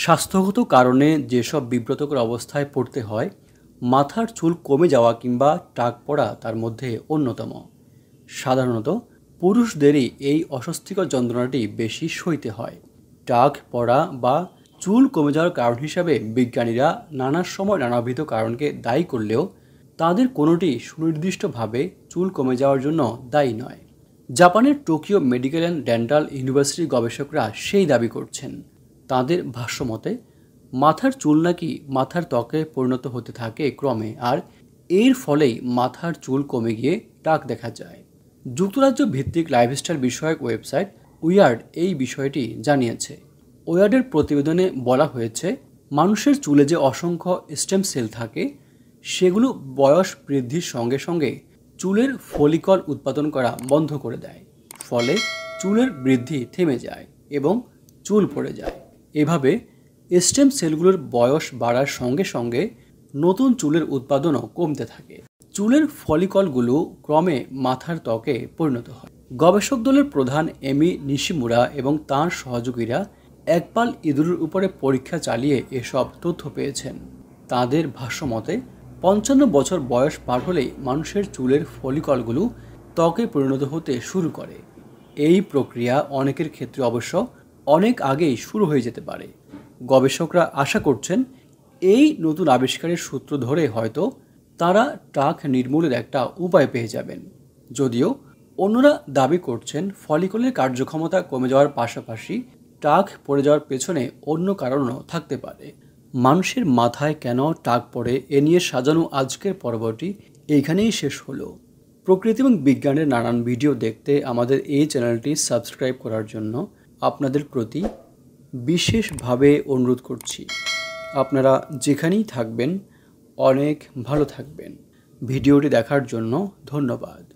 স্বাস্থ্যগত কারণে যেসব বিব্রতকর অবস্থায় পড়তে হয়, মাথার চুল কমে যাওয়া কিংবা টাক পড়া তার মধ্যে অন্যতম। সাধারণত পুরুষদেরই এই অস্বস্তিকর যন্ত্রণাটি বেশি সইতে হয়। টাক পড়া বা চুল কমে যাওয়ার কারণ হিসাবে বিজ্ঞানীরা নানা সময় নানাবিধ কারণকে দায়ী করলেও তাদের কোনোটি সুনির্দিষ্টভাবে চুল কমে যাওয়ার জন্য দায়ী নয়। জাপানের টোকিও মেডিকেল অ্যান্ড ডেন্টাল ইউনিভার্সিটির গবেষকরা সেই দাবি করছেন। তাদের ভাষ্যমতে মাথার চুল নাকি মাথার ত্বকে পরিণত হতে থাকে ক্রমে, আর এর ফলেই মাথার চুল কমে গিয়ে টাক দেখা যায়। যুক্তরাজ্য ভিত্তিক লাইফস্টাইল বিষয়ক ওয়েবসাইট উইয়ার্ড এই বিষয়টি জানিয়েছে। ওয়ার্ডের প্রতিবেদনে বলা হয়েছে, মানুষের চুলে যে অসংখ্য স্টেম সেল থাকে সেগুলো বয়স বৃদ্ধির সঙ্গে সঙ্গে চুলের ফলিকল উৎপাদন করা বন্ধ করে দেয়। ফলে চুলের বৃদ্ধি থেমে যায় এবং চুল পড়ে যায়। এভাবে স্টেম সেলগুলোর বয়স বাড়ার সঙ্গে সঙ্গে নতুন চুলের উৎপাদনও কমতে থাকে। চুলের ফলিকলগুলো ক্রমে মাথার ত্বকে পরিণত হয়। গবেষক দলের প্রধান এমি নিশিমুরা এবং তাঁর সহযোগীরা একপাল ইঁদুরের উপরে পরীক্ষা চালিয়ে এসব তথ্য পেয়েছেন। তাঁদের ভাষ্যমতে 55 বছর বয়স পার হলেই মানুষের চুলের ফলিকলগুলো ত্বকে পরিণত হতে শুরু করে। এই প্রক্রিয়া অনেকের ক্ষেত্রে অবশ্য অনেক আগেই শুরু হয়ে যেতে পারে। গবেষকরা আশা করছেন এই নতুন আবিষ্কারের সূত্র ধরে হয়তো তারা টাক নির্মূলের একটা উপায় পেয়ে যাবেন। যদিও অন্যরা দাবি করছেন ফলিকলের কার্যক্ষমতা কমে যাওয়ার পাশাপাশি টাক পড়ে যাওয়ার পেছনে অন্য কারণও থাকতে পারে। মানুষের মাথায় কেন টাক পড়ে এ নিয়ে সাজানো আজকের পর্বটি এইখানেই শেষ হলো। প্রকৃতি এবং বিজ্ঞানের নানান ভিডিও দেখতে আমাদের এই চ্যানেলটি সাবস্ক্রাইব করার জন্য আপনাদের প্রতি বিশেষভাবে অনুরোধ করছি। আপনারা যেখানেই থাকবেন অনেক ভালো থাকবেন। ভিডিওটি দেখার জন্য ধন্যবাদ।